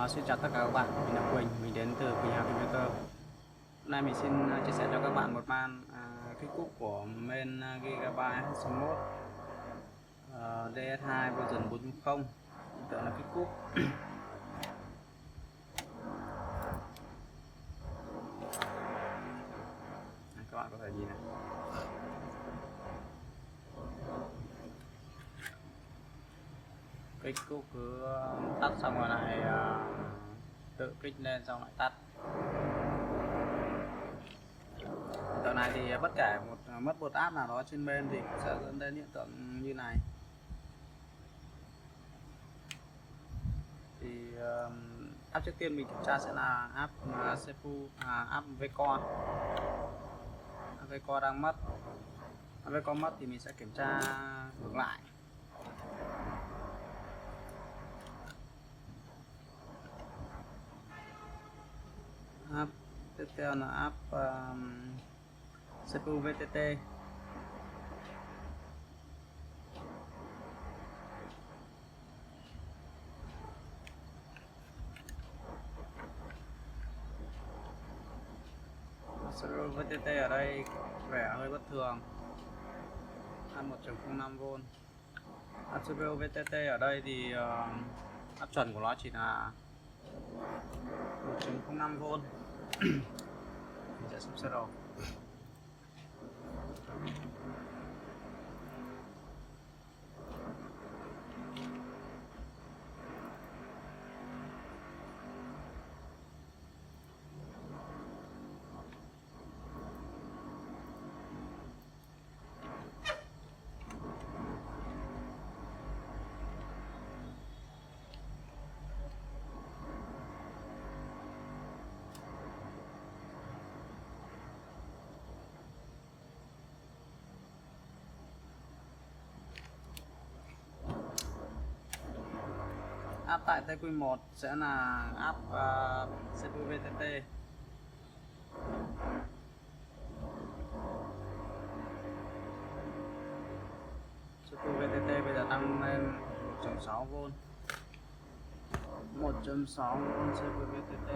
Xin chào tất cả các bạn, mình là Quỳnh, mình đến từ Quỳnh Hà Computer. Hôm nay mình xin chia sẻ cho các bạn một màn kích cúp của main Gigabyte H1 DS2 version 4.0, hiện tượng là kích cúp. Các bạn có thể nhìn này, kích cúp cứ tắt xong rồi lại tự kích lên xong lại tắt. Hiện tượng này thì bất kể mất một app nào đó trên main thì cũng sẽ dẫn đến hiện tượng như này. Thì app trước tiên mình kiểm tra sẽ là app Sefu, app Vcore. Vcore đang mất. Vcore mất thì mình sẽ kiểm tra ngược lại. App tiếp theo là app Sefu VTT. Sefu VTT ở đây vẻ hơi bất thường, 1.05V. App Sefu VTT ở đây thì áp chuẩn của nó chỉ là 1.05V. Mình sẽ sub sơ đồ. App tại TQ1 sẽ là app Sefu VTT. Sefu VTT bây giờ tăng lên 1.6V. 1.6V Sefu VTT.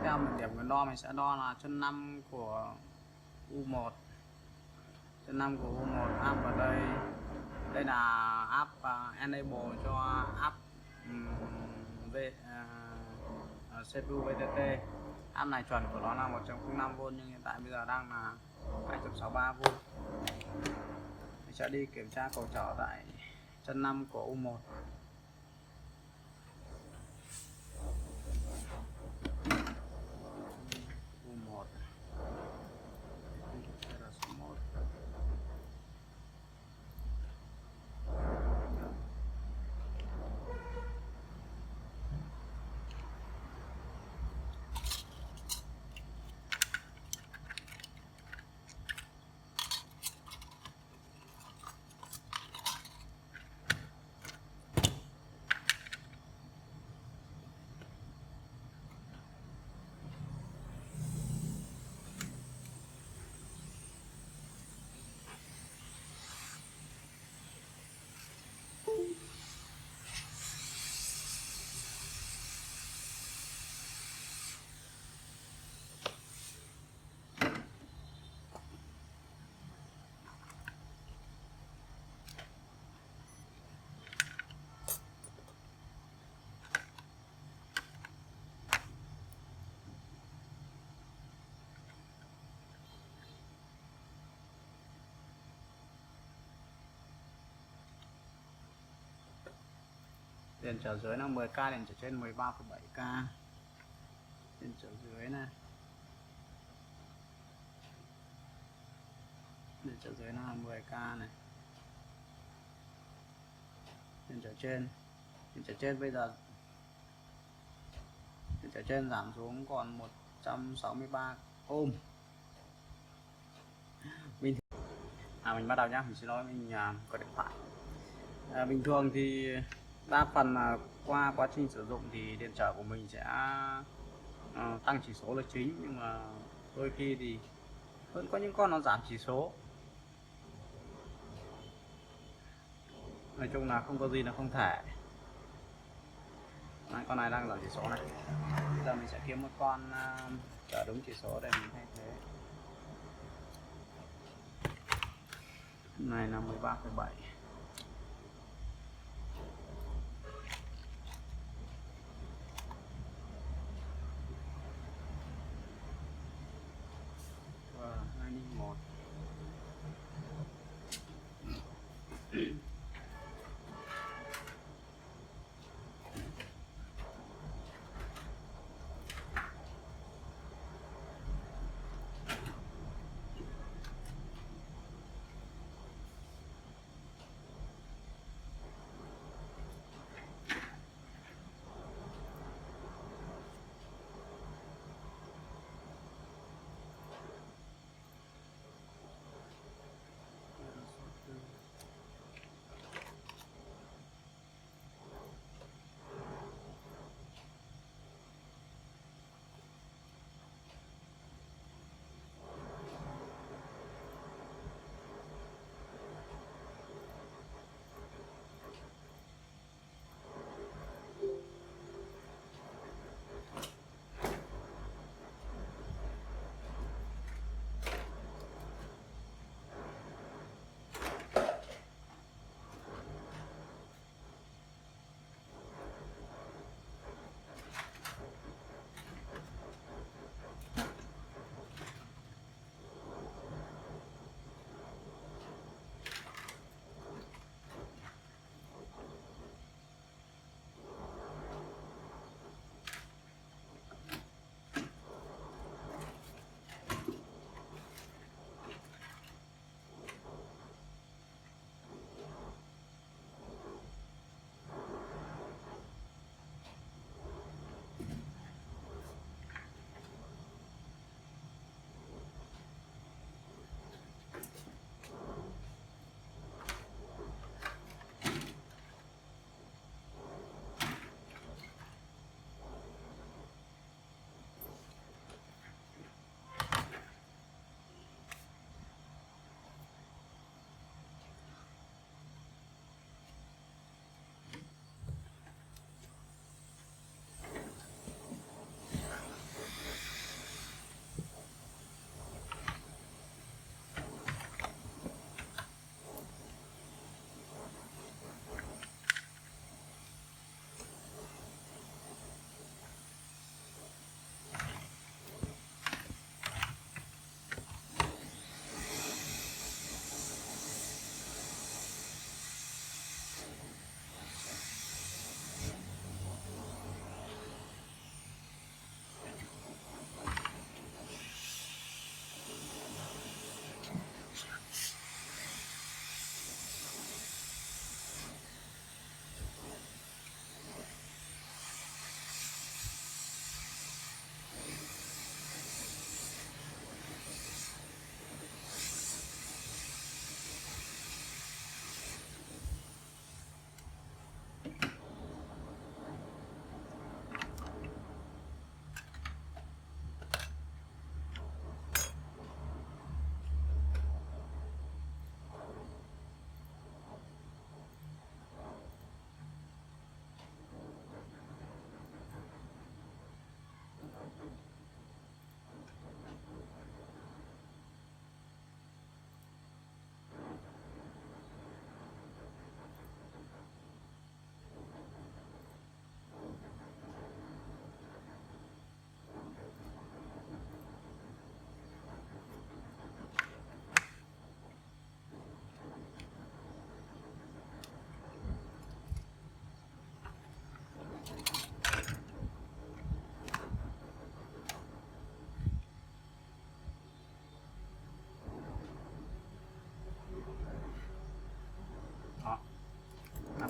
Theo mình điểm quyền đo mình sẽ đo là chân 5 của U1. Chân 5 của U1 app ở đây. Đây là app enable cho app Sefu VTT. App này chuẩn của nó là 1.05V nhưng hiện tại bây giờ đang là 2.63V. Mình sẽ đi kiểm tra cầu trở tại chân 5 của U1. Điện trở dưới là 10k, điện trở trên 13,7k. Điện trở dưới này, điện trở dưới là 10k này. Điện trở trên bây giờ điện trở trên giảm xuống còn 163 ohm. Mình bắt đầu nhá, mình xin lỗi, mình có điện thoại. Bình thường thì Đa phần là qua quá trình sử dụng thì điện trở của mình sẽ tăng chỉ số là chính, nhưng mà đôi khi thì vẫn có những con nó giảm chỉ số. Nói chung là không có gì là không thể. Đấy, con này đang giảm chỉ số này. Bây giờ mình sẽ kiếm một con trở đúng chỉ số để mình thay thế. Này là 13,7. Và 201.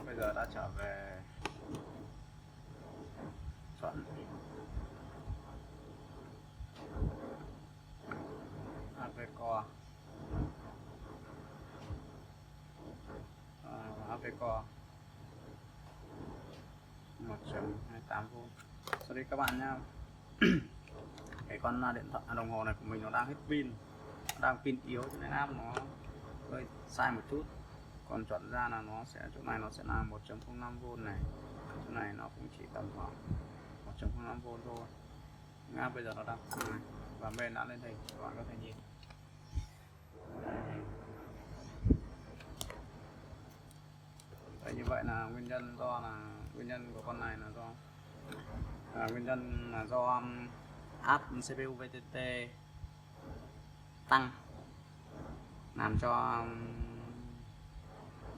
Bây giờ đã trở về chuẩn. AVCore AVCore 1.28V. Sorry các bạn nhá. Cái con điện thoại đồng hồ này của mình nó đang hết pin, nó đang pin yếu cho nên áp nó hơi sai một chút. Còn chuẩn ra là nó sẽ, chỗ này nó sẽ là 1.05V này, chỗ này nó cũng chỉ tầm khoảng 1.05V thôi. Nga bây giờ nó đang tăng này và bên đã lên hình, các bạn có thể nhìn. Vậy như vậy là nguyên nhân của con này là do nguyên nhân là do áp CPU VTT tăng, làm cho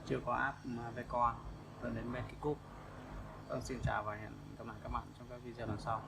chưa có áp Vcon dẫn đến bên cái cúp. Xin chào và hẹn gặp lại các bạn trong các video lần sau.